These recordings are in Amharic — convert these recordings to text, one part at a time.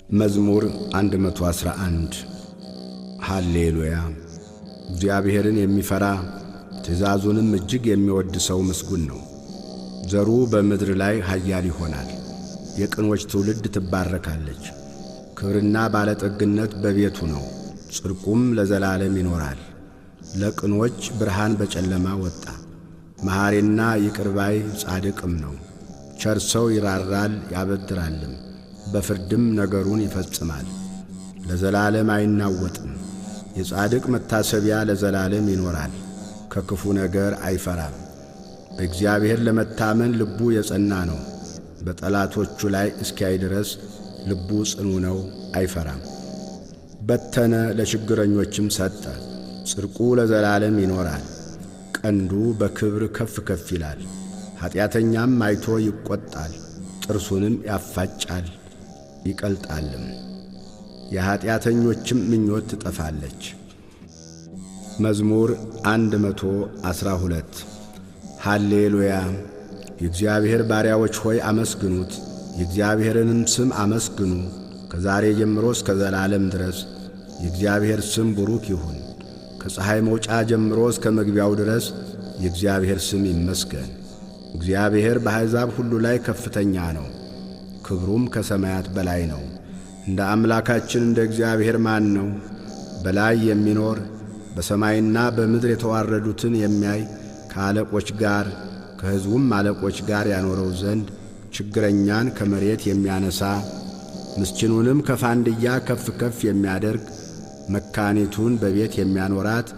መዝሙር 111 ሃሌሉያ። እግዚአብሔርን የሚፈራ ትእዛዙንም እጅግ የሚወድ ሰው ምስጉን ነው። ዘሩ በምድር ላይ ኃያል ይሆናል። የቅኖች ትውልድ ትባረካለች። ክብርና ባለጠግነት በቤቱ ነው፣ ጽድቁም ለዘላለም ይኖራል። ለቅኖች ብርሃን በጨለማ ወጣ። መሐሪና ይቅር ባይ ጻድቅም ነው። ቸር ሰው ይራራል ያበድራልም፣ በፍርድም ነገሩን ይፈጽማል። ለዘላለም አይናወጥም። የጻድቅ መታሰቢያ ለዘላለም ይኖራል። ከክፉ ነገር አይፈራም። በእግዚአብሔር ለመታመን ልቡ የጸና ነው። በጠላቶቹ ላይ እስኪያይ ድረስ ልቡ ጽኑ ነው፣ አይፈራም። በተነ ለችግረኞችም ሰጠ። ጽድቁ ለዘላለም ይኖራል። ቀንዱ በክብር ከፍ ከፍ ይላል። ኀጢአተኛም አይቶ ይቈጣል፣ ጥርሱንም ያፋጫል ይቀልጣልም። የኀጢአተኞችም ምኞት ትጠፋለች። መዝሙር 112 ሃሌሉያ። የእግዚአብሔር ባሪያዎች ሆይ አመስግኑት፣ የእግዚአብሔርንም ስም አመስግኑ። ከዛሬ ጀምሮ እስከ ዘላለም ድረስ የእግዚአብሔር ስም ቡሩክ ይሁን። ከፀሐይ መውጫ ጀምሮ እስከ መግቢያው ድረስ የእግዚአብሔር ስም ይመስገን። እግዚአብሔር በአሕዛብ ሁሉ ላይ ከፍተኛ ነው፣ ክብሩም ከሰማያት በላይ ነው። እንደ አምላካችን እንደ እግዚአብሔር ማን ነው? በላይ የሚኖር በሰማይና በምድር የተዋረዱትን የሚያይ ከአለቆች ጋር ከሕዝቡም አለቆች ጋር ያኖረው ዘንድ ችግረኛን ከመሬት የሚያነሣ ምስኪኑንም ከፋንድያ ከፍ ከፍ የሚያደርግ መካኒቱን በቤት የሚያኖራት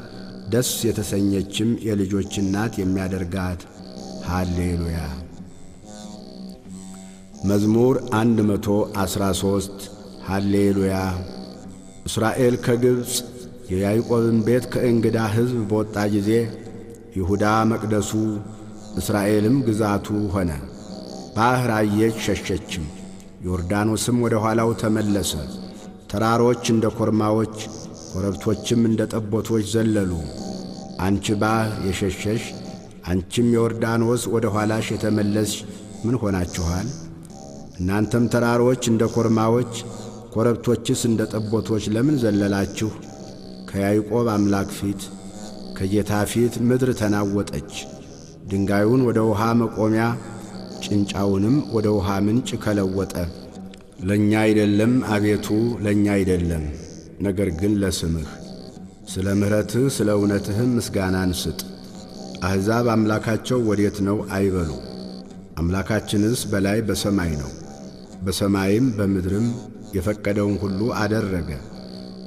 ደስ የተሰኘችም የልጆች እናት የሚያደርጋት። ሃሌሉያ። መዝሙር 113 ሃሌሉያ። እስራኤል ከግብፅ የያዕቆብን ቤት ከእንግዳ ሕዝብ በወጣ ጊዜ ይሁዳ መቅደሱ እስራኤልም ግዛቱ ሆነ። ባሕር አየች ሸሸችም፣ ዮርዳኖስም ወደ ኋላው ተመለሰ። ተራሮች እንደ ኮርማዎች ኮረብቶችም እንደ ጠቦቶች ዘለሉ። አንቺ ባሕር የሸሸሽ አንቺም ዮርዳኖስ ወደ ኋላሽ የተመለስሽ ምን ሆናችኋል? እናንተም ተራሮች እንደ ኮርማዎች ኮረብቶችስ እንደ ጠቦቶች ለምን ዘለላችሁ? ከያዕቆብ አምላክ ፊት ከጌታ ፊት ምድር ተናወጠች። ድንጋዩን ወደ ውሃ መቆሚያ ጭንጫውንም ወደ ውሃ ምንጭ ከለወጠ። ለእኛ አይደለም አቤቱ ለእኛ አይደለም፣ ነገር ግን ለስምህ ስለ ምሕረትህ ስለ እውነትህም ምስጋናን ስጥ። አሕዛብ አምላካቸው ወዴት ነው አይበሉ። አምላካችንስ በላይ በሰማይ ነው። በሰማይም በምድርም የፈቀደውን ሁሉ አደረገ።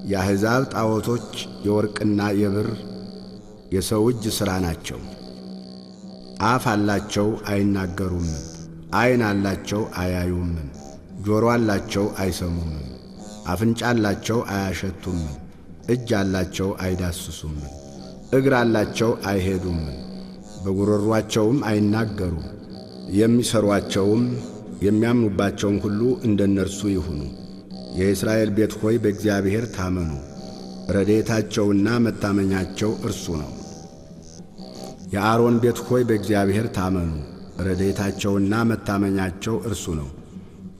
የአሕዛብ ጣዖቶች የወርቅና የብር የሰው እጅ ሥራ ናቸው። አፍ አላቸው አይናገሩም፣ ዐይን አላቸው አያዩም፣ ጆሮ አላቸው አይሰሙም፣ አፍንጫ አላቸው አያሸቱም፣ እጅ አላቸው አይዳስሱም፣ እግር አላቸው አይሄዱም፣ በጉሮሮአቸውም አይናገሩም። የሚሠሩአቸውም የሚያምኑባቸውም ሁሉ እንደ እነርሱ ይሁኑ። የእስራኤል ቤት ሆይ በእግዚአብሔር ታመኑ፣ ረድኤታቸውና መታመኛቸው እርሱ ነው። የአሮን ቤት ሆይ በእግዚአብሔር ታመኑ፣ ረድኤታቸውና መታመኛቸው እርሱ ነው።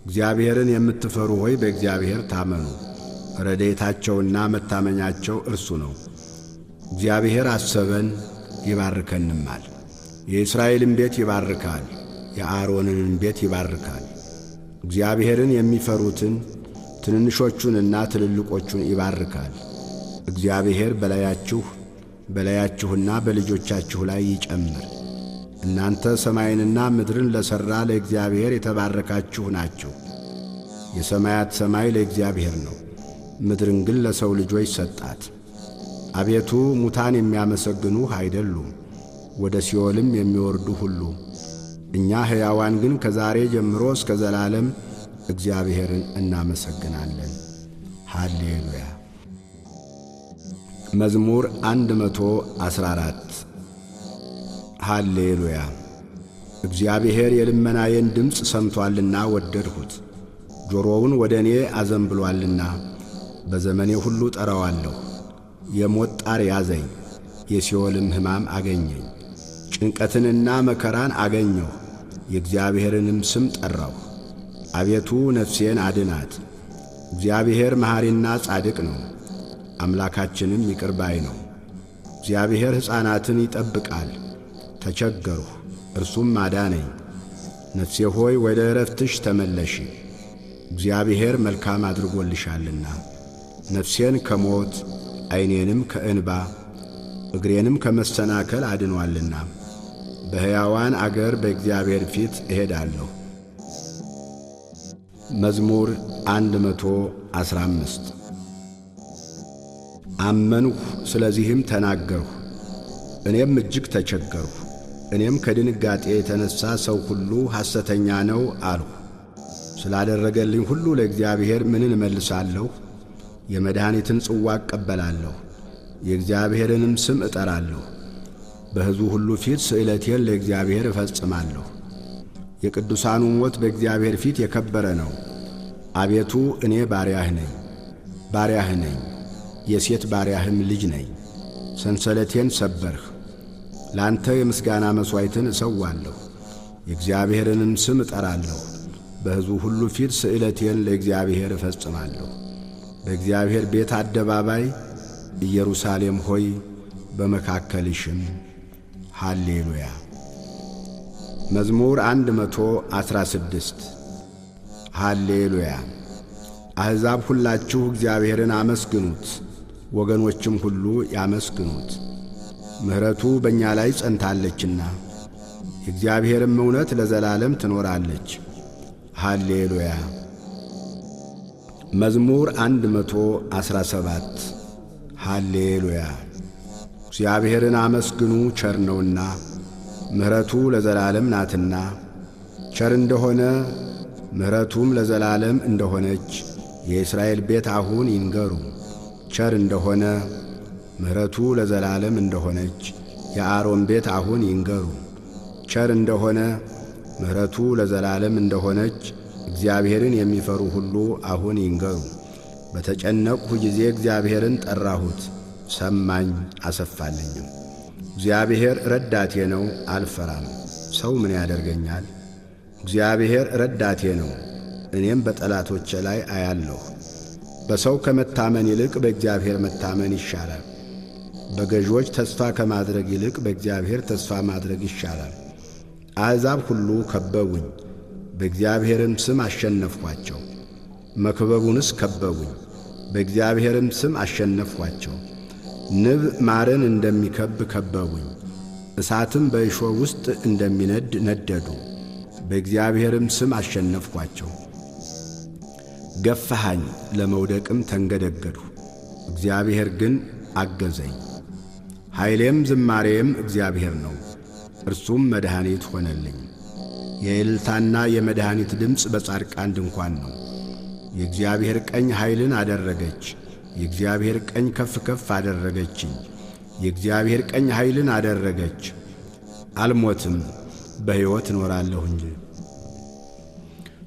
እግዚአብሔርን የምትፈሩ ሆይ በእግዚአብሔር ታመኑ፣ ረድኤታቸውና መታመኛቸው እርሱ ነው። እግዚአብሔር አሰበን ይባርከንማል። የእስራኤልን ቤት ይባርካል፣ የአሮንንም ቤት ይባርካል። እግዚአብሔርን የሚፈሩትን ትንንሾቹንና ትልልቆቹን ይባርካል። እግዚአብሔር በላያችሁና በልጆቻችሁ ላይ ይጨምር። እናንተ ሰማይንና ምድርን ለሠራ ለእግዚአብሔር የተባረካችሁ ናችሁ። የሰማያት ሰማይ ለእግዚአብሔር ነው፣ ምድርን ግን ለሰው ልጆች ሰጣት። አቤቱ ሙታን የሚያመሰግኑህ አይደሉም፣ ወደ ሲኦልም የሚወርዱ ሁሉ። እኛ ሕያዋን ግን ከዛሬ ጀምሮ እስከ ዘላለም እግዚአብሔርን እናመሰግናለን። ሃሌሉያ። መዝሙር 114 ሃሌሉያ። እግዚአብሔር የልመናዬን ድምፅ ሰምቶአልና ወደድሁት። ጆሮውን ወደ እኔ አዘንብሎአልና በዘመኔ ሁሉ ጠራዋለሁ። የሞት ጣር ያዘኝ፣ የሲኦልም ሕማም አገኘኝ። ጭንቀትንና መከራን አገኘሁ፣ የእግዚአብሔርንም ስም ጠራሁ። አቤቱ ነፍሴን አድናት። እግዚአብሔር መሐሪና ጻድቅ ነው፣ አምላካችንም ይቅር ባይ ነው። እግዚአብሔር ሕፃናትን ይጠብቃል። ተቸገርሁ፣ እርሱም አዳነኝ። ነፍሴ ሆይ ወደ ዕረፍትሽ ተመለሺ፣ እግዚአብሔር መልካም አድርጎልሻልና። ነፍሴን ከሞት ዐይኔንም ከእንባ እግሬንም ከመሰናከል አድኗልና። በሕያዋን አገር በእግዚአብሔር ፊት እሄዳለሁ። መዝሙር 115 አመንሁ፣ ስለዚህም ተናገርሁ፣ እኔም እጅግ ተቸገርሁ። እኔም ከድንጋጤ የተነሣ ሰው ሁሉ ሐሰተኛ ነው አልሁ። ስላደረገልኝ ሁሉ ለእግዚአብሔር ምንን እመልሳለሁ? የመድኃኒትን ጽዋ እቀበላለሁ፣ የእግዚአብሔርንም ስም እጠራለሁ። በሕዝቡ ሁሉ ፊት ስእለቴን ለእግዚአብሔር እፈጽማለሁ። የቅዱሳኑ ሞት በእግዚአብሔር ፊት የከበረ ነው። አቤቱ እኔ ባሪያህ ነኝ፣ የሴት ባሪያህም ልጅ ነኝ። ሰንሰለቴን ሰበርህ። ለአንተ የምስጋና መሥዋዕትን እሰዋለሁ፣ የእግዚአብሔርንም ስም እጠራለሁ። በሕዝቡ ሁሉ ፊት ስእለቴን ለእግዚአብሔር እፈጽማለሁ። በእግዚአብሔር ቤት አደባባይ ኢየሩሳሌም ሆይ በመካከልሽም ሃሌሉያ። መዝሙር 116 ሃሌሉያ። አሕዛብ ሁላችሁ እግዚአብሔርን አመስግኑት፣ ወገኖችም ሁሉ ያመስግኑት። ምሕረቱ በእኛ ላይ ጸንታለችና የእግዚአብሔርም እውነት ለዘላለም ትኖራለች። ሃሌሉያ። መዝሙር 117 ሃሌሉያ። እግዚአብሔርን አመስግኑ፣ ቸር ነውና ምሕረቱ ለዘላለም ናትና። ቸር እንደሆነ ምሕረቱም ለዘላለም እንደሆነች የእስራኤል ቤት አሁን ይንገሩ። ቸር እንደሆነ ምሕረቱ ለዘላለም እንደሆነች የአሮን ቤት አሁን ይንገሩ። ቸር እንደሆነ ምሕረቱ ለዘላለም እንደሆነች እግዚአብሔርን የሚፈሩ ሁሉ አሁን ይንገሩ። በተጨነቅሁ ጊዜ እግዚአብሔርን ጠራሁት፣ ሰማኝ አሰፋልኝም። እግዚአብሔር ረዳቴ ነው፣ አልፈራም። ሰው ምን ያደርገኛል? እግዚአብሔር ረዳቴ ነው፣ እኔም በጠላቶቼ ላይ አያለሁ። በሰው ከመታመን ይልቅ በእግዚአብሔር መታመን ይሻላል። በገዦች ተስፋ ከማድረግ ይልቅ በእግዚአብሔር ተስፋ ማድረግ ይሻላል። አሕዛብ ሁሉ ከበቡኝ፣ በእግዚአብሔርም ስም አሸነፍኋቸው። መክበቡንስ ከበቡኝ፣ በእግዚአብሔርም ስም አሸነፍኋቸው። ንብ ማርን እንደሚከብ ከበቡኝ፣ እሳትም በእሾህ ውስጥ እንደሚነድ ነደዱ። በእግዚአብሔርም ስም አሸነፍኋቸው። ገፋሃኝ፣ ለመውደቅም ተንገደገድሁ፣ እግዚአብሔር ግን አገዘኝ። ኃይሌም ዝማሬም እግዚአብሔር ነው፣ እርሱም መድኃኒት ሆነልኝ። የእልልታና የመድኃኒት ድምፅ በጻድቃን ድንኳን ነው። የእግዚአብሔር ቀኝ ኃይልን አደረገች፣ የእግዚአብሔር ቀኝ ከፍ ከፍ አደረገችኝ። የእግዚአብሔር ቀኝ ኃይልን አደረገች፣ አልሞትም በሕይወት እኖራለሁ እንጂ።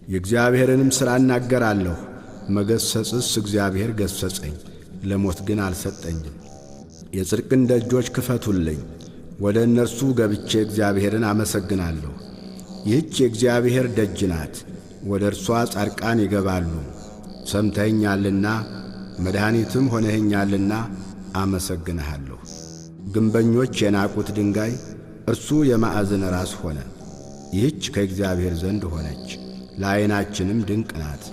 የእግዚአብሔርንም ሥራ እናገራለሁ። መገሰጽስ እግዚአብሔር ገሰጸኝ፣ ለሞት ግን አልሰጠኝም። የጽድቅን ደጆች ክፈቱልኝ፣ ወደ እነርሱ ገብቼ እግዚአብሔርን አመሰግናለሁ። ይህች የእግዚአብሔር ደጅ ናት፣ ወደ እርሷ ጻድቃን ይገባሉ። ሰምተኸኛልና መድኃኒትም ሆነኸኛልና አመሰግንሃለሁ። ግንበኞች የናቁት ድንጋይ እርሱ የማዕዘን ራስ ሆነ። ይህች ከእግዚአብሔር ዘንድ ሆነች፣ ለዓይናችንም ድንቅ ናት።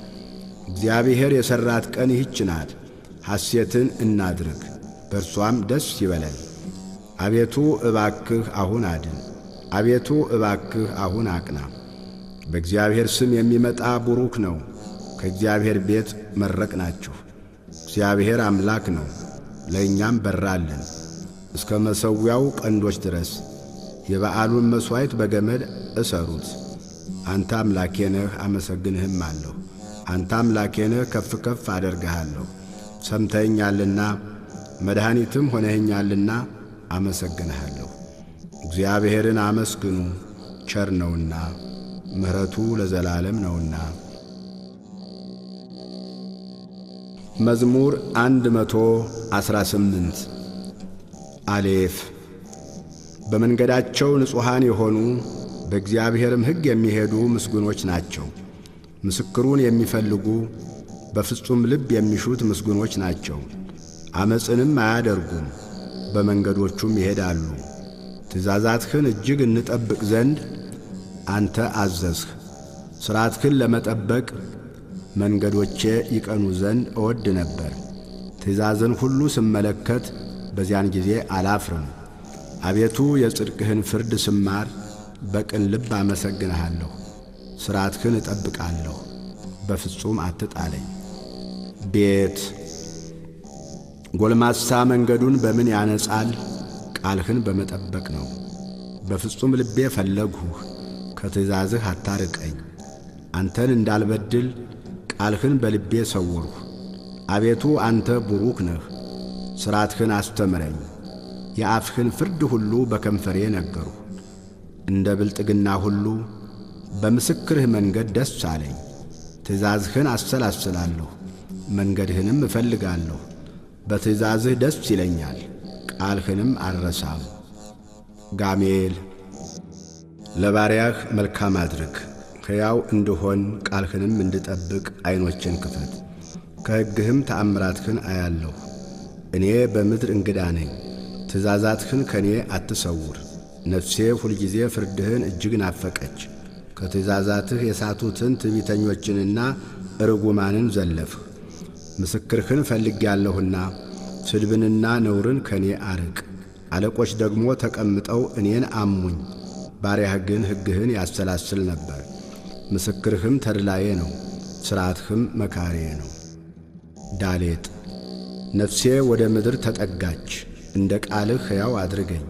እግዚአብሔር የሠራት ቀን ይህች ናት። ሐሴትን እናድርግ፣ በእርሷም ደስ ይበለን። አቤቱ እባክህ አሁን አድን፣ አቤቱ እባክህ አሁን አቅና። በእግዚአብሔር ስም የሚመጣ ቡሩክ ነው። ከእግዚአብሔር ቤት መረቅናችሁ። እግዚአብሔር አምላክ ነው፣ ለእኛም በራልን። እስከ መሠዊያው ቀንዶች ድረስ የበዓሉን መሥዋዕት በገመድ እሰሩት። አንተ አምላኬ ነህ፣ አመሰግንህም አለሁ። አንተ አምላኬ ነህ፣ ከፍ ከፍ አደርግሃለሁ። ሰምተኸኛልና መድኃኒትም ሆነኸኛልና አመሰግንሃለሁ። እግዚአብሔርን አመስግኑ፣ ቸር ነውና ምሕረቱ ለዘላለም ነውና። መዝሙር 118 አሌፍ። በመንገዳቸው ንጹሐን የሆኑ በእግዚአብሔርም ሕግ የሚሄዱ ምስጉኖች ናቸው። ምስክሩን የሚፈልጉ በፍጹም ልብ የሚሹት ምስጉኖች ናቸው። ዓመፅንም አያደርጉም፣ በመንገዶቹም ይሄዳሉ። ትእዛዛትህን እጅግ እንጠብቅ ዘንድ አንተ አዘዝህ። ሥርዓትህን ለመጠበቅ መንገዶቼ ይቀኑ ዘንድ እወድ ነበር። ትእዛዝን ሁሉ ስመለከት በዚያን ጊዜ አላፍርም። አቤቱ የጽድቅህን ፍርድ ስማር በቅን ልብ አመሰግንሃለሁ። ሥርዓትህን እጠብቃለሁ፣ በፍጹም አትጣለኝ። ቤት ጎልማሳ መንገዱን በምን ያነጻል? ቃልህን በመጠበቅ ነው። በፍጹም ልቤ ፈለግሁህ፣ ከትእዛዝህ አታርቀኝ። አንተን እንዳልበድል ቃልህን በልቤ ሰወርሁ። አቤቱ አንተ ቡሩክ ነህ፣ ሥርዓትህን አስተምረኝ። የአፍህን ፍርድ ሁሉ በከንፈሬ ነገርሁ። እንደ ብልጥግና ሁሉ በምስክርህ መንገድ ደስ አለኝ። ትእዛዝህን አሰላስላለሁ፣ መንገድህንም እፈልጋለሁ። በትእዛዝህ ደስ ይለኛል፣ ቃልህንም አልረሳም። ጋሜል ለባሪያህ መልካም አድርግ፣ ሕያው እንድሆን ቃልህንም እንድጠብቅ ዐይኖቼን ክፈት። ከሕግህም ተአምራትህን አያለሁ። እኔ በምድር እንግዳ ነኝ፣ ትእዛዛትህን ከእኔ አትሰውር። ነፍሴ ሁልጊዜ ፍርድህን እጅግ ናፈቀች። ከትእዛዛትህ የሳቱትን ትዕቢተኞችንና ርጉማንን ዘለፍህ። ምስክርህን ፈልጌአለሁና ስድብንና ነውርን ከእኔ አርቅ። አለቆች ደግሞ ተቀምጠው እኔን አሙኝ። ባሪያህ ግን ሕግህን ያሰላስል ነበር። ምስክርህም ተድላዬ ነው፣ ሥርዓትህም መካሪዬ ነው። ዳሌጥ ነፍሴ ወደ ምድር ተጠጋች። እንደ ቃልህ ሕያው አድርገኝ።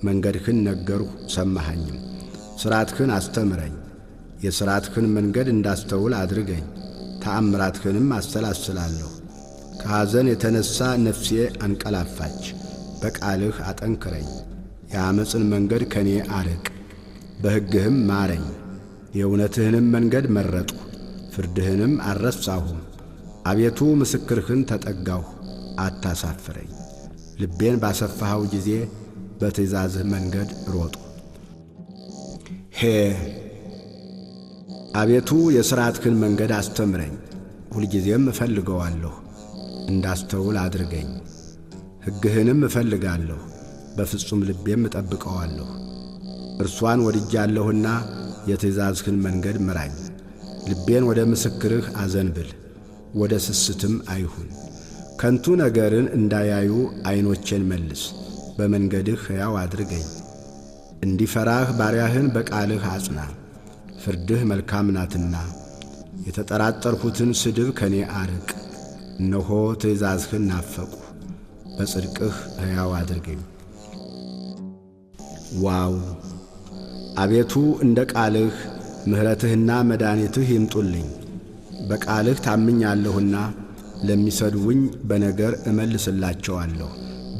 መንገድህን ነገርሁ ሰማኸኝም። ሥርዓትህን አስተምረኝ፣ የሥርዓትህን መንገድ እንዳስተውል አድርገኝ። ተአምራትህንም አሰላስላለሁ። ከሐዘን የተነሣ ነፍሴ አንቀላፋች። በቃልህ አጠንክረኝ። የዓመፅን መንገድ ከኔ አርቅ፣ በሕግህም ማረኝ። የእውነትህንም መንገድ መረጥሁ፣ ፍርድህንም አልረሳሁም። አቤቱ ምስክርህን ተጠጋሁ፣ አታሳፍረኝ። ልቤን ባሰፋኸው ጊዜ በትእዛዝህ መንገድ ሮጡ። አቤቱ የሥርዓትህን መንገድ አስተምረኝ፣ ሁልጊዜም እፈልገዋለሁ። እንዳስተውል አድርገኝ። ሕግህንም እፈልጋለሁ፣ በፍጹም ልቤም እጠብቀዋለሁ። እርሷን ወድጃለሁና የትእዛዝህን መንገድ ምራኝ። ልቤን ወደ ምስክርህ አዘንብል፣ ወደ ስስትም አይሁን። ከንቱ ነገርን እንዳያዩ ዐይኖቼን መልስ፣ በመንገድህ ሕያው አድርገኝ። እንዲፈራህ ባሪያህን በቃልህ አጽና፣ ፍርድህ መልካም ናትና። የተጠራጠርሁትን ስድብ ከኔ አርቅ። እነሆ ትእዛዝህን ናፈቁ፣ በጽድቅህ ሕያው አድርገኝ። ዋው አቤቱ እንደ ቃልህ ምሕረትህና መድኃኒትህ ይምጡልኝ። በቃልህ ታምኛለሁና ለሚሰድቡኝ በነገር እመልስላቸዋለሁ።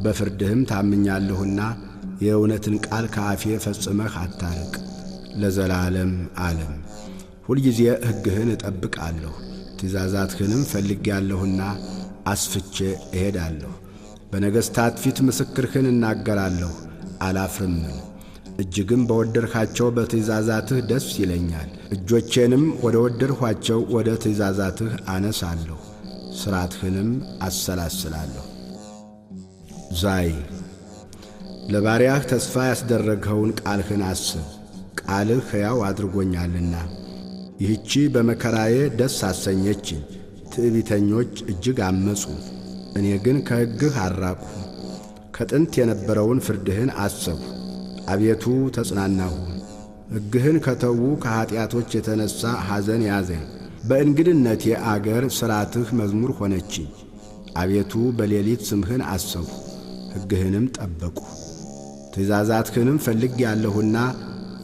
በፍርድህም ታምኛለሁና የእውነትን ቃል ከአፌ ፈጽመህ አታርቅ። ለዘላለም ዓለም ሁልጊዜ ሕግህን እጠብቃለሁ። ትእዛዛትህንም ፈልጌአለሁና አስፍቼ እሄዳለሁ። በነገሥታት ፊት ምስክርህን እናገራለሁ፣ አላፍርምም። እጅግም በወደድኻቸው በትእዛዛትህ ደስ ይለኛል። እጆቼንም ወደ ወደድኋቸው ወደ ትእዛዛትህ አነሳለሁ፣ ሥርዓትህንም አሰላስላለሁ። ዛይ ለባሪያህ ተስፋ ያስደረግኸውን ቃልህን አስብ። ቃልህ ሕያው አድርጎኛልና። ይህቺ በመከራዬ ደስ አሰኘችኝ። ትዕቢተኞች እጅግ አመፁ፣ እኔ ግን ከሕግህ አልራቅሁ። ከጥንት የነበረውን ፍርድህን አሰብሁ፣ አቤቱ ተጽናናሁ። ሕግህን ከተዉ ከኀጢአቶች የተነሣ ሐዘን ያዘኝ። በእንግድነቴ አገር ሥርዓትህ መዝሙር ሆነችኝ። አቤቱ በሌሊት ስምህን አሰብሁ፣ ሕግህንም ጠበቁ። ትእዛዛትህንም ፈልጌአለሁና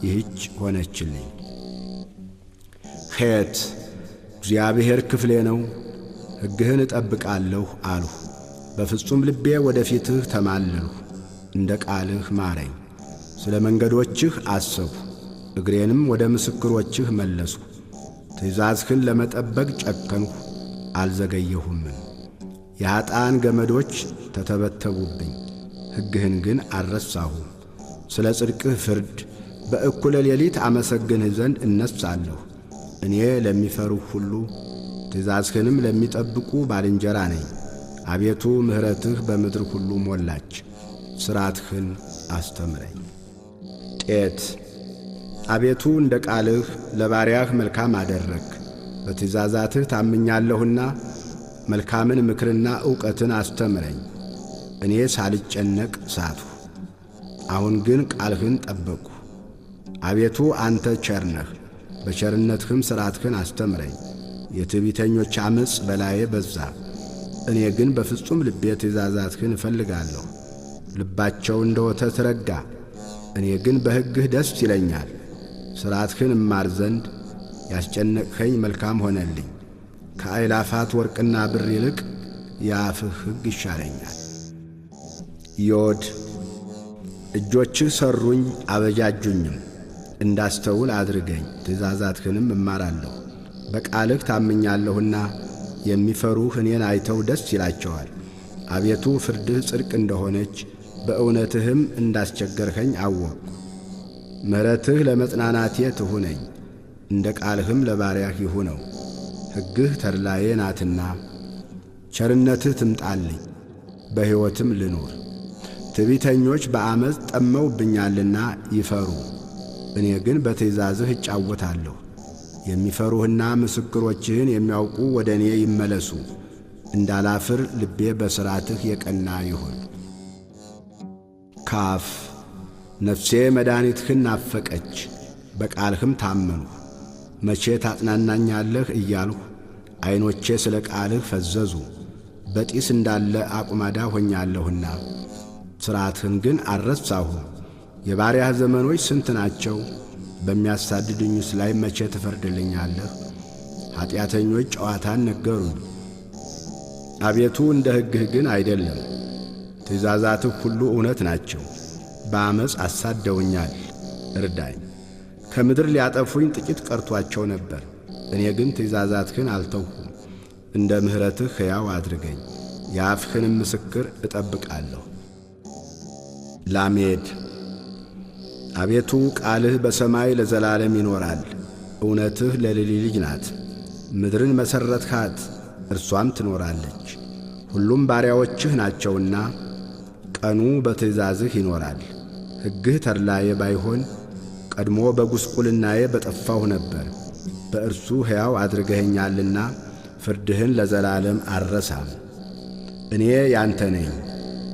ይህች ሆነችልኝ። ሔት እግዚአብሔር ክፍሌ ነው፣ ሕግህን እጠብቃለሁ አልሁ። በፍጹም ልቤ ወደ ፊትህ ተማለልሁ። እንደ ቃልህ ማረኝ። ስለ መንገዶችህ አሰብሁ፣ እግሬንም ወደ ምስክሮችህ መለስሁ። ትእዛዝህን ለመጠበቅ ጨከንሁ፣ አልዘገየሁምም። የኀጣን ገመዶች ተተበተቡብኝ፣ ሕግህን ግን አልረሳሁም። ስለ ጽድቅህ ፍርድ በእኩለ ሌሊት አመሰግንህ ዘንድ እነሣለሁ። እኔ ለሚፈሩህ ሁሉ ትእዛዝህንም ለሚጠብቁ ባልንጀራ ነኝ። አቤቱ ምሕረትህ በምድር ሁሉ ሞላች። ሥርዓትህን አስተምረኝ። ጤት አቤቱ እንደ ቃልህ ለባሪያህ መልካም አደረግህ። በትእዛዛትህ ታምኛለሁና መልካምን ምክርና ዕውቀትን አስተምረኝ። እኔ ሳልጨነቅ ሳትሁ፣ አሁን ግን ቃልህን ጠበቅሁ። አቤቱ አንተ ቸር ነህ፣ በቸርነትህም ሥርዓትህን አስተምረኝ። የትዕቢተኞች ዓመፅ በላዬ በዛ፣ እኔ ግን በፍጹም ልቤ ትእዛዛትህን እፈልጋለሁ። ልባቸው እንደ ወተት ረጋ፣ እኔ ግን በሕግህ ደስ ይለኛል። ሥርዓትህን እማር ዘንድ ያስጨነቅኸኝ መልካም ሆነልኝ። ከአእላፋት ወርቅና ብር ይልቅ የአፍህ ሕግ ይሻለኛል። ዮድ እጆችህ ሠሩኝ አበጃጁኝም፣ እንዳስተውል አድርገኝ። ትእዛዛትህንም እማራለሁ። በቃልህ ታምኛለሁና የሚፈሩህ እኔን አይተው ደስ ይላቸዋል። አቤቱ ፍርድህ ጽድቅ እንደሆነች በእውነትህም እንዳስቸገርኸኝ አወቅሁ። ምሕረትህ ለመጽናናቴ ትሁነኝ፣ እንደ ቃልህም ለባሪያህ ይሁነው። ሕግህ ተድላዬ ናትና ቸርነትህ ትምጣልኝ፣ በሕይወትም ልኑር። ትዕቢተኞች በዓመፅ ጠመውብኛልና ይፈሩ፣ እኔ ግን በትእዛዝህ እጫወታለሁ። የሚፈሩህና ምስክሮችህን የሚያውቁ ወደ እኔ ይመለሱ። እንዳላፍር ልቤ በሥርዓትህ የቀና ይሁን። ካፍ ነፍሴ መድኃኒትህን ናፈቀች፣ በቃልህም ታመንሁ። መቼ ታጽናናኛለህ እያልሁ ዐይኖቼ ስለ ቃልህ ፈዘዙ። በጢስ እንዳለ አቁማዳ ሆኛለሁና ሥርዓትህን ግን አልረሳሁም። የባሪያህ ዘመኖች ስንት ናቸው? በሚያሳድዱኝስ ላይ መቼ ትፈርድልኛለህ? ኀጢአተኞች ጨዋታን ነገሩኝ፣ አቤቱ እንደ ሕግህ ግን አይደለም። ትእዛዛትህ ሁሉ እውነት ናቸው። በዓመፅ አሳደውኛል፣ እርዳኝ። ከምድር ሊያጠፉኝ ጥቂት ቀርቶአቸው ነበር፣ እኔ ግን ትእዛዛትህን አልተውሁም። እንደ ምሕረትህ ሕያው አድርገኝ፣ የአፍህንም ምስክር እጠብቃለሁ። ላሜድ አቤቱ ቃልህ በሰማይ ለዘላለም ይኖራል። እውነትህ ለልጅ ልጅ ናት። ምድርን መሠረትሃት፣ እርሷም ትኖራለች። ሁሉም ባሪያዎችህ ናቸውና ቀኑ በትእዛዝህ ይኖራል። ሕግህ ተድላዬ ባይሆን ቀድሞ በጉስቁልናዬ በጠፋሁ ነበር። በእርሱ ሕያው አድርገኸኛልና ፍርድህን ለዘላለም አልረሳም። እኔ ያንተ ነኝ፣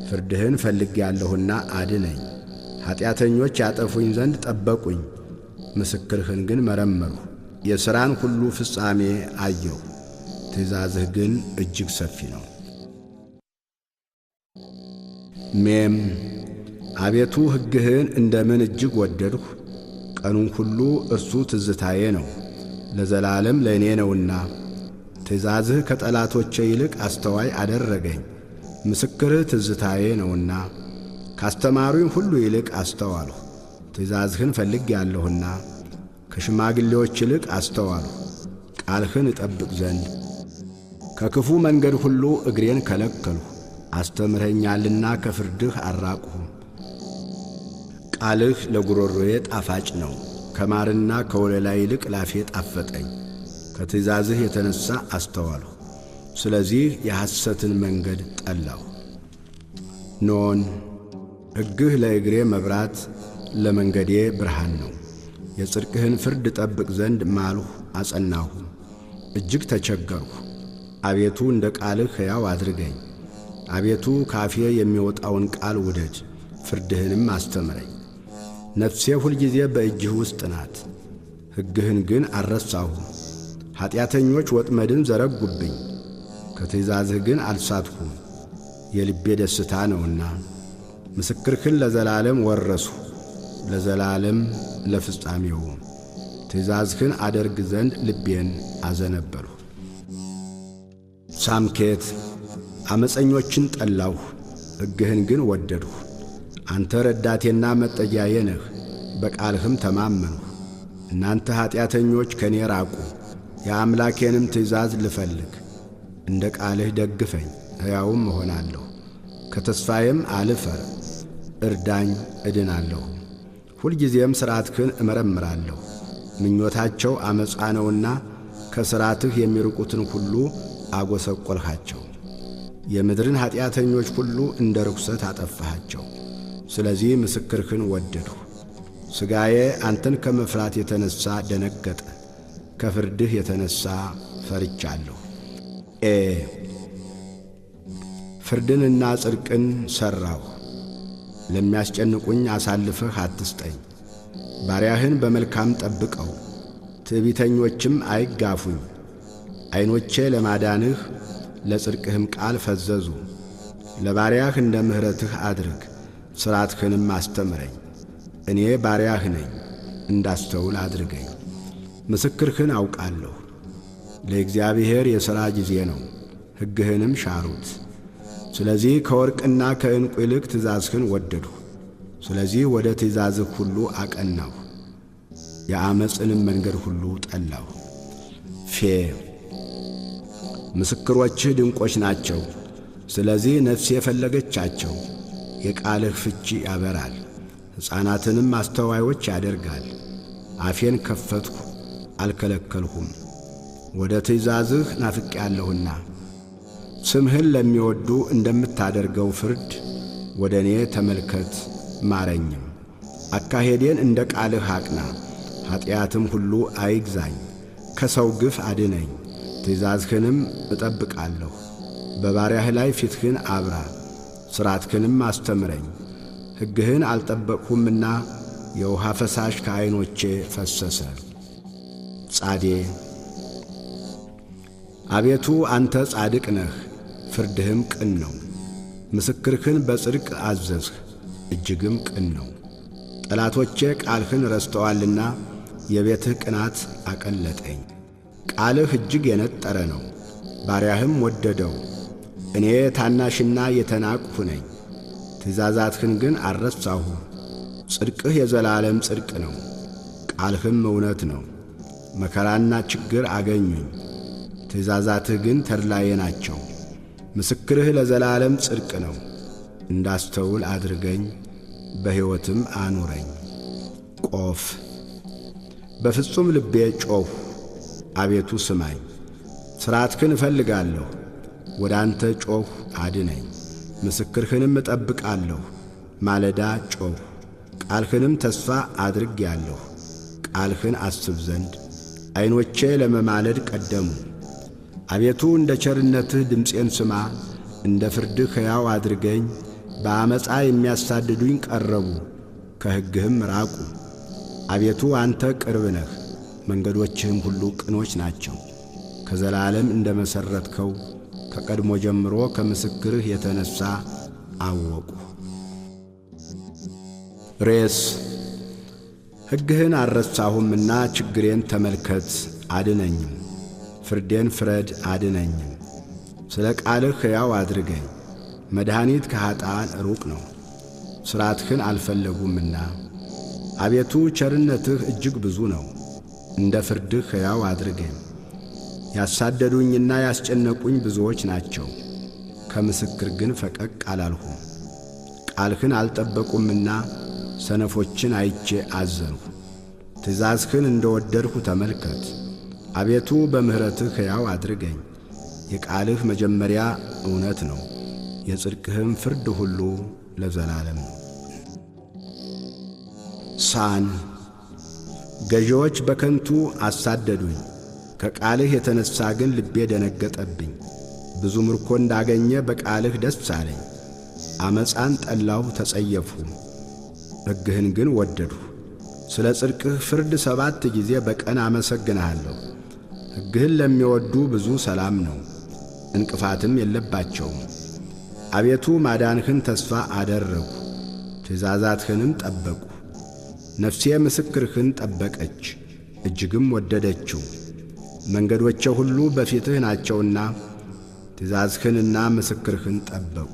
ፍርድህን ፈልጌአለሁና አድነኝ። ኀጢአተኞች ያጠፉኝ ዘንድ ጠበቁኝ፣ ምስክርህን ግን መረመርሁ። የሥራን ሁሉ ፍጻሜ አየሁ፣ ትእዛዝህ ግን እጅግ ሰፊ ነው። ሜም አቤቱ ሕግህን እንደምን እጅግ ወደድሁ። ቀኑን ሁሉ እርሱ ትዝታዬ ነው፣ ለዘላለም ለእኔ ነውና። ትእዛዝህ ከጠላቶቼ ይልቅ አስተዋይ አደረገኝ። ምስክርህ ትዝታዬ ነውና ካስተማሩኝ ሁሉ ይልቅ አስተዋልሁ። ትእዛዝህን ፈልጌአለሁና ከሽማግሌዎች ይልቅ አስተዋልሁ። ቃልህን እጠብቅ ዘንድ ከክፉ መንገድ ሁሉ እግሬን ከለከልሁ። አስተምረኛልና ከፍርድህ አልራቅሁም። ቃልህ ለጉሮሮዬ ጣፋጭ ነው፣ ከማርና ከወለላ ይልቅ ላፌ ጣፈጠኝ። ከትእዛዝህ የተነሣ አስተዋልሁ፣ ስለዚህ የሐሰትን መንገድ ጠላሁ። ኖን ሕግህ ለእግሬ መብራት ለመንገዴ ብርሃን ነው። የጽድቅህን ፍርድ እጠብቅ ዘንድ ማልሁ አጸናሁ፣ እጅግ ተቸገርሁ። አቤቱ እንደ ቃልህ ሕያው አድርገኝ። አቤቱ ካፌ የሚወጣውን ቃል ውደድ፣ ፍርድህንም አስተምረኝ። ነፍሴ ሁልጊዜ በእጅህ ውስጥ ናት፣ ሕግህን ግን አልረሳሁም። ኀጢአተኞች ወጥመድን ዘረጉብኝ፣ ከትእዛዝህ ግን አልሳትሁም። የልቤ ደስታ ነውና ምስክርህን ለዘላለም ወረስሁ፣ ለዘላለም ለፍጻሜው። ትእዛዝህን አደርግ ዘንድ ልቤን አዘነበልሁ። ሳምኬት ዓመፀኞችን ጠላሁ፣ ሕግህን ግን ወደድሁ። አንተ ረዳቴና መጠጊያዬ ነህ፣ በቃልህም ተማመንሁ። እናንተ ኀጢአተኞች ከኔ ራቁ፣ የአምላኬንም ትእዛዝ ልፈልግ። እንደ ቃልህ ደግፈኝ፣ ሕያውም እሆናለሁ። ከተስፋዬም አልፈር፣ እርዳኝ እድናለሁ። ሁልጊዜም ሥርዓትህን እመረምራለሁ። ምኞታቸው ዓመፃ ነውና ከሥርዓትህ የሚርቁትን ሁሉ አጐሰቈልሃቸው። የምድርን ኀጢአተኞች ሁሉ እንደ ርኵሰት አጠፋሃቸው። ስለዚህ ምስክርህን ወደድሁ። ሥጋዬ አንተን ከመፍራት የተነሣ ደነገጠ፣ ከፍርድህ የተነሣ ፈርቻለሁ። ፍርድንና ጽድቅን ሠራሁ። ለሚያስጨንቁኝ አሳልፈህ አትስጠኝ። ባሪያህን በመልካም ጠብቀው፣ ትዕቢተኞችም አይጋፉኝ። ዐይኖቼ ለማዳንህ ለጽድቅህም ቃል ፈዘዙ። ለባሪያህ እንደ ምሕረትህ አድርግ፣ ሥርዓትህንም አስተምረኝ። እኔ ባሪያህ ነኝ፣ እንዳስተውል አድርገኝ። ምስክርህን አውቃለሁ። ለእግዚአብሔር የሥራ ጊዜ ነው፣ ሕግህንም ሻሩት። ስለዚህ ከወርቅና ከዕንቁ ይልቅ ትእዛዝህን ወደድሁ። ስለዚህ ወደ ትእዛዝህ ሁሉ አቀናሁ፣ የዓመፅንም መንገድ ሁሉ ጠላሁ። ምስክሮችህ ድንቆች ናቸው፣ ስለዚህ ነፍሴ የፈለገቻቸው። የቃልህ ፍቺ ያበራል፣ ሕፃናትንም አስተዋዮች ያደርጋል። አፌን ከፈትሁ አልከለከልሁም፣ ወደ ትእዛዝህ ናፍቄአለሁና። ስምህን ለሚወዱ እንደምታደርገው ፍርድ ወደ እኔ ተመልከት ማረኝም። አካሄዴን እንደ ቃልህ አቅና፣ ኀጢአትም ሁሉ አይግዛኝ። ከሰው ግፍ አድነኝ፣ ትእዛዝህንም እጠብቃለሁ። በባሪያህ ላይ ፊትህን አብራ፣ ሥርዓትህንም አስተምረኝ። ሕግህን አልጠበቅሁምና የውሃ ፈሳሽ ከዐይኖቼ ፈሰሰ። አቤቱ አንተ ጻድቅ ነህ፣ ፍርድህም ቅን ነው። ምስክርህን በጽድቅ አዘዝህ፣ እጅግም ቅን ነው። ጠላቶቼ ቃልህን ረስተዋልና የቤትህ ቅናት አቀለጠኝ። ቃልህ እጅግ የነጠረ ነው፣ ባሪያህም ወደደው። እኔ ታናሽና የተናቅሁ ነኝ፣ ትእዛዛትህን ግን አልረሳሁ። ጽድቅህ የዘላለም ጽድቅ ነው፣ ቃልህም እውነት ነው። መከራና ችግር አገኙኝ፣ ትእዛዛትህ ግን ተድላዬ ናቸው። ምስክርህ ለዘላለም ጽድቅ ነው፣ እንዳስተውል አድርገኝ፣ በሕይወትም አኑረኝ። በፍጹም ልቤ ጮኽሁ፣ አቤቱ ስማኝ። ሥርዓትህን እፈልጋለሁ፣ ወደ አንተ ጮኽሁ አድነኝ። ምስክርህንም እጠብቃለሁ፣ ማለዳ ጮኽሁ። ቃልህንም ተስፋ አድርጌአለሁ፣ ቃልህን አስብ ዘንድ ዐይኖቼ ለመማለድ ቀደሙ። አቤቱ እንደ ቸርነትህ ድምፄን ስማ፣ እንደ ፍርድህ ሕያው አድርገኝ። በዓመፃ የሚያሳድዱኝ ቀረቡ፣ ከሕግህም ራቁ። አቤቱ አንተ ቅርብ ነህ፣ መንገዶችህም ሁሉ ቅኖች ናቸው። ከዘላለም እንደ መሠረትከው ከቀድሞ ጀምሮ ከምስክርህ የተነሣ አወቁ። ሕግህን አልረሳሁምና ችግሬን ተመልከት አድነኝም። ፍርዴን ፍረድ አድነኝም። ስለ ቃልህ ሕያው አድርገኝ። መድኃኒት ከኀጥኣን ሩቅ ነው፣ ሥርዓትህን አልፈለጉምና። አቤቱ ቸርነትህ እጅግ ብዙ ነው፣ እንደ ፍርድህ ሕያው አድርገኝ። ያሳደዱኝና ያስጨነቁኝ ብዙዎች ናቸው፣ ከምስክር ግን ፈቀቅ አላልሁም። ቃልህን አልጠበቁምና ሰነፎችን አይቼ አዘንሁ። ትእዛዝህን እንደ ወደድሁ ተመልከት። አቤቱ በምሕረትህ ሕያው አድርገኝ። የቃልህ መጀመሪያ እውነት ነው፣ የጽድቅህም ፍርድ ሁሉ ለዘላለም ነው። ገዢዎች በከንቱ አሳደዱኝ፣ ከቃልህ የተነሣ ግን ልቤ ደነገጠብኝ። ብዙ ምርኮ እንዳገኘ በቃልህ ደስ አለኝ። ዓመፃን ጠላሁ ተጸየፍሁ፣ ሕግህን ግን ወደድሁ። ስለ ጽድቅህ ፍርድ 7 ጊዜ በቀን አመሰግንሃለሁ። ሕግህን ለሚወዱ ብዙ ሰላም ነው፣ እንቅፋትም የለባቸውም። አቤቱ ማዳንህን ተስፋ አደረግሁ፣ ትእዛዛትህንም ጠበቅሁ። ነፍሴ ምስክርህን ጠበቀች፣ እጅግም ወደደችው። መንገዶቼ ሁሉ በፊትህ ናቸውና ትእዛዝህንና ምስክርህን ጠበቁ።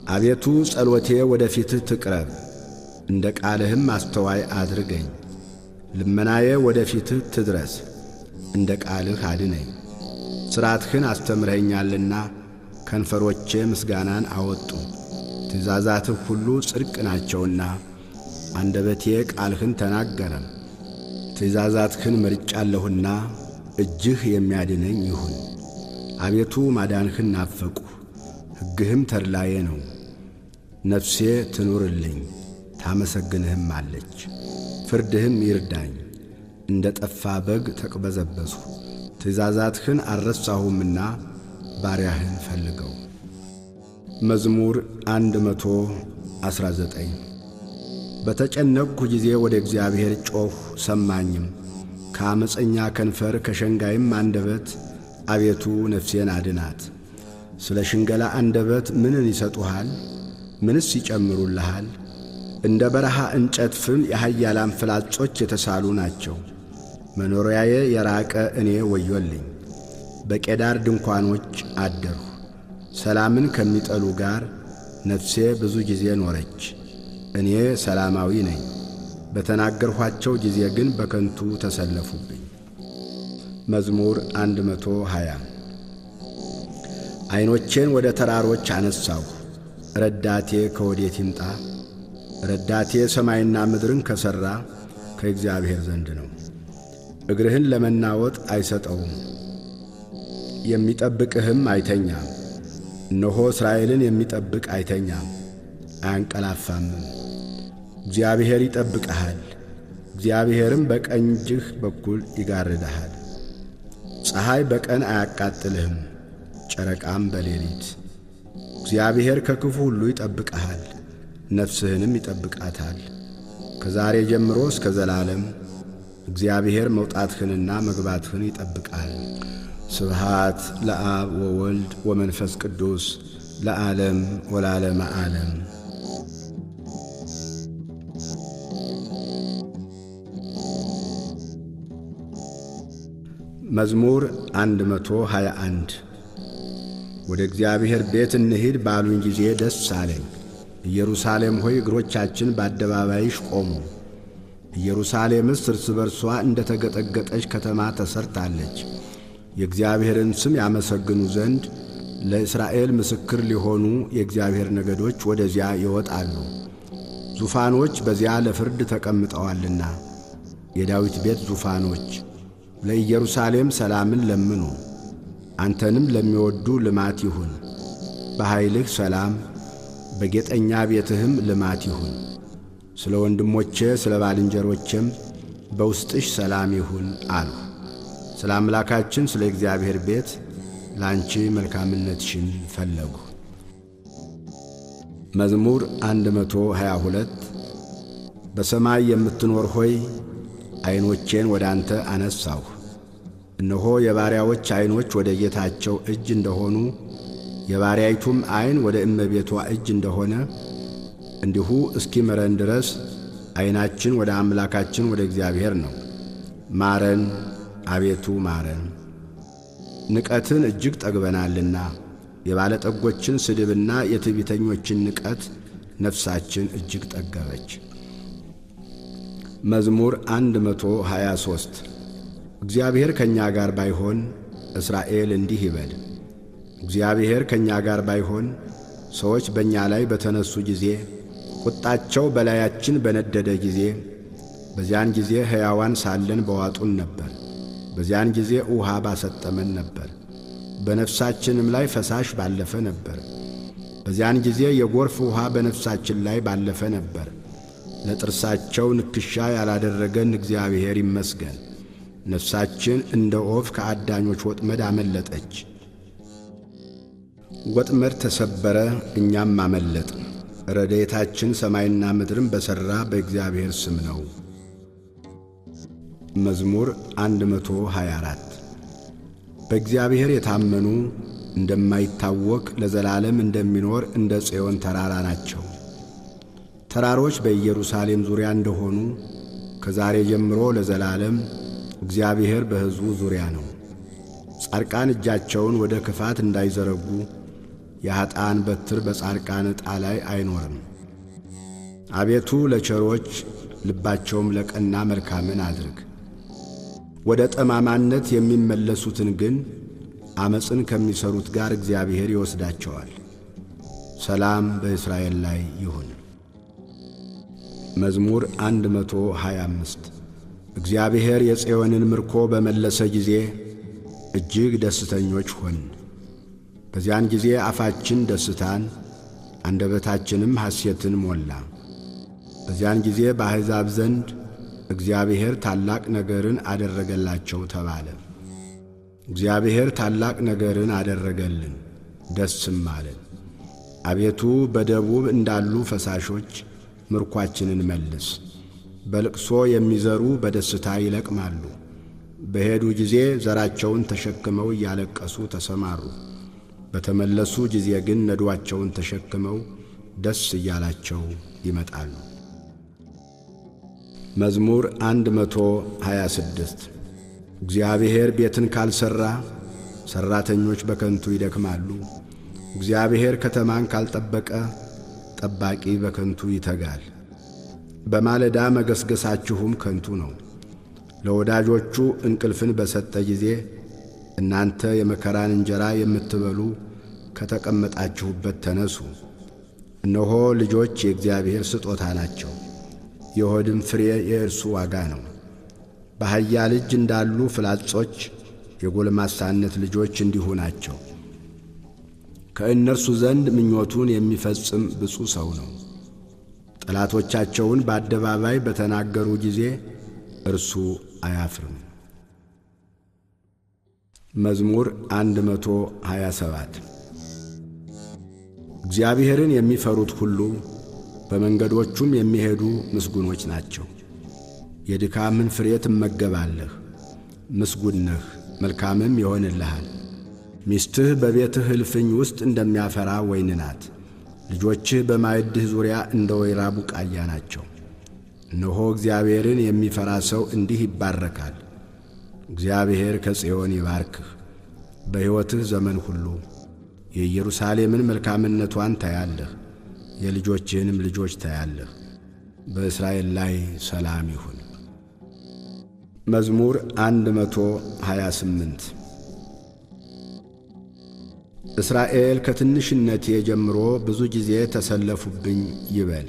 አቤቱ ጸሎቴ ወደ ፊትህ ትቅረብ፣ እንደ ቃልህም አስተዋይ አድርገኝ። ልመናዬ ወደ ፊትህ ትድረስ፣ እንደ ቃልህ አድነኝ። ሥርዓትህን አስተምረኸኛልና ከንፈሮቼ ምስጋናን አወጡ። ትእዛዛትህ ሁሉ ጽድቅ ናቸውና አንደበቴ ቃልህን ተናገረ። ትእዛዛትህን መርጫለሁና እጅህ የሚያድነኝ ይሁን። አቤቱ ማዳንህን ናፈቅሁ፣ ሕግህም ተድላዬ ነው። ነፍሴ ትኑርልኝ ታመሰግንህም አለች። ፍርድህም ይርዳኝ፣ እንደ ጠፋ በግ ተቅበዘበዝሁ። ትእዛዛትህን አልረሳሁምና ባሪያህን ፈልገው። መዝሙር 119 በተጨነቅሁ ጊዜ ወደ እግዚአብሔር ጮኽሁ፣ ሰማኝም። ከዓመፀኛ ከንፈር ከሸንጋይም አንደበት አቤቱ ነፍሴን አድናት። ስለ ሽንገላ አንደበት ምንን ይሰጡሃል? ምንስ ይጨምሩልሃል? እንደ በረሃ እንጨት ፍም የኃያላን ፍላጾች የተሳሉ ናቸው። መኖሪያዬ የራቀ እኔ ወዮልኝ። በቄዳር ድንኳኖች አደርሁ። ሰላምን ከሚጠሉ ጋር ነፍሴ ብዙ ጊዜ ኖረች። እኔ ሰላማዊ ነኝ፣ በተናገርኋቸው ጊዜ ግን በከንቱ ተሰለፉብኝ። መዝሙር 120 ዐይኖቼን ወደ ተራሮች አነሳሁ። ረዳቴ ከወዴት ይምጣ? ረዳቴ ሰማይና ምድርን ከሠራ ከእግዚአብሔር ዘንድ ነው። እግርህን ለመናወጥ አይሰጠውም፣ የሚጠብቅህም አይተኛም። እነሆ እስራኤልን የሚጠብቅ አይተኛም አያንቀላፋምም። እግዚአብሔር ይጠብቅሃል፣ እግዚአብሔርም በቀኝህ በኩል ይጋርድሃል። ፀሐይ በቀን አያቃጥልህም፣ ጨረቃም በሌሊት። እግዚአብሔር ከክፉ ሁሉ ይጠብቅሃል፣ ነፍስህንም ይጠብቃታል። ከዛሬ ጀምሮ እስከ ዘላለም እግዚአብሔር መውጣትህንና መግባትህን ይጠብቃል። ስብሃት ለአብ ወወልድ ወመንፈስ ቅዱስ ለዓለም ወለዓለመ ዓለም። መዝሙር 121 ወደ እግዚአብሔር ቤት እንሂድ ባሉኝ ጊዜ ደስ አለኝ። ኢየሩሳሌም ሆይ እግሮቻችን በአደባባይሽ ቆሙ። ኢየሩሳሌምስ እርስ በርሷ እንደ ተገጠገጠች ከተማ ተሰርታለች። የእግዚአብሔርን ስም ያመሰግኑ ዘንድ ለእስራኤል ምስክር ሊሆኑ የእግዚአብሔር ነገዶች ወደዚያ ይወጣሉ። ዙፋኖች በዚያ ለፍርድ ተቀምጠዋልና፣ የዳዊት ቤት ዙፋኖች ለኢየሩሳሌም ሰላምን ለምኑ። አንተንም ለሚወዱ ልማት ይሁን። በኃይልህ ሰላም፣ በጌጠኛ ቤትህም ልማት ይሁን። ስለ ወንድሞቼ ስለ ባልንጀሮቼም በውስጥሽ ሰላም ይሁን አልሁ። ስለ አምላካችን ስለ እግዚአብሔር ቤት ላንቺ መልካምነትሽን ፈለጉ። መዝሙር 122 በሰማይ የምትኖር ሆይ ዐይኖቼን ወደ አንተ አነሳሁ። እነሆ የባሪያዎች ዐይኖች ወደ ጌታቸው እጅ እንደሆኑ የባሪያይቱም ዐይን ወደ እመቤቷ እጅ እንደሆነ እንዲሁ እስኪምረን ድረስ ዐይናችን ወደ አምላካችን ወደ እግዚአብሔር ነው። ማረን አቤቱ ማረን። ንቀትን እጅግ ጠግበናልና የባለጠጎችን ስድብና የትዕቢተኞችን ንቀት ነፍሳችን እጅግ ጠገበች። መዝሙር 123 እግዚአብሔር ከእኛ ጋር ባይሆን እስራኤል እንዲህ ይበል። እግዚአብሔር ከእኛ ጋር ባይሆን ሰዎች በእኛ ላይ በተነሱ ጊዜ፣ ቁጣቸው በላያችን በነደደ ጊዜ፣ በዚያን ጊዜ ሕያዋን ሳለን በዋጡን ነበር። በዚያን ጊዜ ውሃ ባሰጠመን ነበር፣ በነፍሳችንም ላይ ፈሳሽ ባለፈ ነበር። በዚያን ጊዜ የጎርፍ ውሃ በነፍሳችን ላይ ባለፈ ነበር። ለጥርሳቸው ንክሻ ያላደረገን እግዚአብሔር ይመስገን። ነፍሳችን እንደ ወፍ ከአዳኞች ወጥመድ አመለጠች። ወጥመድ ተሰበረ፣ እኛም አመለጥን። ረድኤታችን ሰማይና ምድርን በሠራ በእግዚአብሔር ስም ነው። መዝሙር 124 በእግዚአብሔር የታመኑ እንደማይታወክ ለዘላለም እንደሚኖር እንደ ጽዮን ተራራ ናቸው። ተራሮች በኢየሩሳሌም ዙሪያ እንደሆኑ ከዛሬ ጀምሮ ለዘላለም እግዚአብሔር በሕዝቡ ዙሪያ ነው። ጻድቃን እጃቸውን ወደ ክፋት እንዳይዘረጉ የኀጥኣን በትር በጻድቃን ዕጣ ላይ አይኖርም። አቤቱ ለቸሮች ልባቸውም ለቀና መልካምን አድርግ። ወደ ጠማማነት የሚመለሱትን ግን ዓመፅን ከሚሠሩት ጋር እግዚአብሔር ይወስዳቸዋል። ሰላም በእስራኤል ላይ ይሁን። መዝሙር 125 እግዚአብሔር የጽዮንን ምርኮ በመለሰ ጊዜ እጅግ ደስተኞች ሆን። በዚያን ጊዜ አፋችን ደስታን አንደበታችንም ሐሴትን ሞላ። በዚያን ጊዜ በአሕዛብ ዘንድ እግዚአብሔር ታላቅ ነገርን አደረገላቸው ተባለ። እግዚአብሔር ታላቅ ነገርን አደረገልን፣ ደስም አለን። አቤቱ በደቡብ እንዳሉ ፈሳሾች ምርኳችንን መልስ። በልቅሶ የሚዘሩ በደስታ ይለቅማሉ። በሄዱ ጊዜ ዘራቸውን ተሸክመው እያለቀሱ ተሰማሩ። በተመለሱ ጊዜ ግን ነዷቸውን ተሸክመው ደስ እያላቸው ይመጣሉ። መዝሙር 126 እግዚአብሔር ቤትን ካልሠራ ሠራተኞች በከንቱ ይደክማሉ። እግዚአብሔር ከተማን ካልጠበቀ ጠባቂ በከንቱ ይተጋል። በማለዳ መገስገሳችሁም ከንቱ ነው። ለወዳጆቹ እንቅልፍን በሰጠ ጊዜ እናንተ የመከራን እንጀራ የምትበሉ ከተቀመጣችሁበት ተነሱ። እነሆ ልጆች የእግዚአብሔር ስጦታ ናቸው፣ የሆድም ፍሬ የእርሱ ዋጋ ነው። በኃያል እጅ እንዳሉ ፍላጾች የጎልማሳነት ልጆች እንዲሁ ናቸው። ከእነርሱ ዘንድ ምኞቱን የሚፈጽም ብፁዕ ሰው ነው። ጠላቶቻቸውን በአደባባይ በተናገሩ ጊዜ እርሱ አያፍርም። መዝሙር 127 እግዚአብሔርን የሚፈሩት ሁሉ በመንገዶቹም የሚሄዱ ምስጉኖች ናቸው። የድካምን ፍሬ ትመገባለህ፣ ምስጉን ነህ፣ መልካምም ይሆንልሃል። ሚስትህ በቤትህ እልፍኝ ውስጥ እንደሚያፈራ ወይን ናት። ልጆችህ በማዕድህ ዙሪያ እንደ ወይራ ቡቃያ ናቸው። እነሆ እግዚአብሔርን የሚፈራ ሰው እንዲህ ይባረካል። እግዚአብሔር ከጽዮን ይባርክህ። በሕይወትህ ዘመን ሁሉ የኢየሩሳሌምን መልካምነቷን ታያለህ፣ የልጆችህንም ልጆች ታያለህ። በእስራኤል ላይ ሰላም ይሁን። መዝሙር 128 እስራኤል ከትንሽነቴ ጀምሮ ብዙ ጊዜ ተሰለፉብኝ ይበል።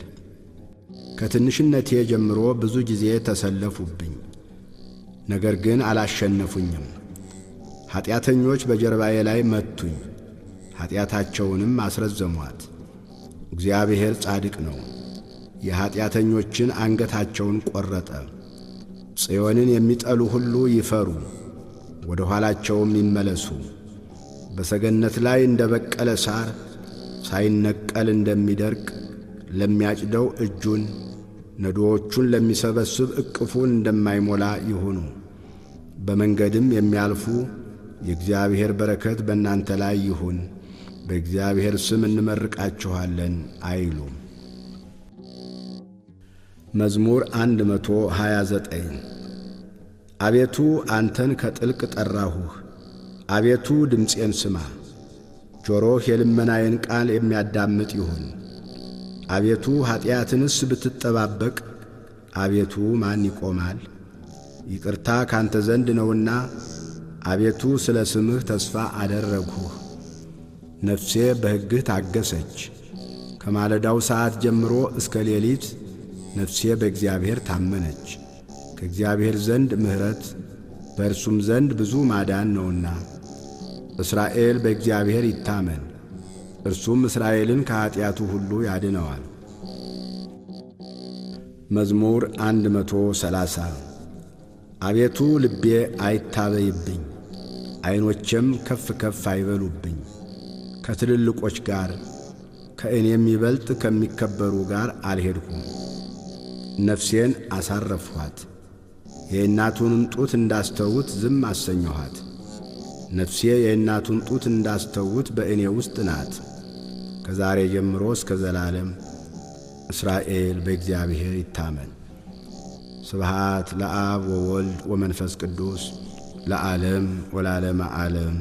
ከትንሽነቴ ጀምሮ ብዙ ጊዜ ተሰለፉብኝ፣ ነገር ግን አላሸነፉኝም። ኀጢአተኞች በጀርባዬ ላይ መቱኝ፣ ኀጢአታቸውንም አስረዘሟት። እግዚአብሔር ጻድቅ ነው፣ የኀጢአተኞችን አንገታቸውን ቈረጠ። ጽዮንን የሚጠሉ ሁሉ ይፈሩ፣ ወደ ኋላቸውም ይመለሱ። በሰገነት ላይ እንደ በቀለ ሣር ሳይነቀል እንደሚደርቅ ለሚያጭደው እጁን ነዶዎቹን ለሚሰበስብ እቅፉን እንደማይሞላ ይሁኑ። በመንገድም የሚያልፉ የእግዚአብሔር በረከት በእናንተ ላይ ይሁን፣ በእግዚአብሔር ስም እንመርቃችኋለን አይሉም። መዝሙር 129 አቤቱ አንተን ከጥልቅ ጠራሁህ፣ አቤቱ ድምፄን ስማ። ጆሮህ የልመናዬን ቃል የሚያዳምጥ ይሁን። አቤቱ ኀጢአትንስ ብትጠባበቅ አቤቱ ማን ይቆማል? ይቅርታ ካንተ ዘንድ ነውና አቤቱ ስለ ስምህ ተስፋ አደረግሁህ። ነፍሴ በሕግህ ታገሰች። ከማለዳው ሰዓት ጀምሮ እስከ ሌሊት ነፍሴ በእግዚአብሔር ታመነች። ከእግዚአብሔር ዘንድ ምሕረት በእርሱም ዘንድ ብዙ ማዳን ነውና። እስራኤል በእግዚአብሔር ይታመን፣ እርሱም እስራኤልን ከኀጢአቱ ሁሉ ያድነዋል። መዝሙር 130 አቤቱ ልቤ አይታበይብኝ፣ ዐይኖቼም ከፍ ከፍ አይበሉብኝ። ከትልልቆች ጋር ከእኔም ይበልጥ ከሚከበሩ ጋር አልሄድኩም። ነፍሴን አሳረፍኋት፣ የእናቱንም ጡት እንዳስተውት ዝም አሰኘኋት። ነፍሴ የእናቱን ጡት እንዳስተውት በእኔ ውስጥ ናት። ከዛሬ ጀምሮ እስከ ዘላለም እስራኤል በእግዚአብሔር ይታመን። ስብሃት ለአብ ወወልድ ወመንፈስ ቅዱስ ለዓለም ወላለመ ዓለም።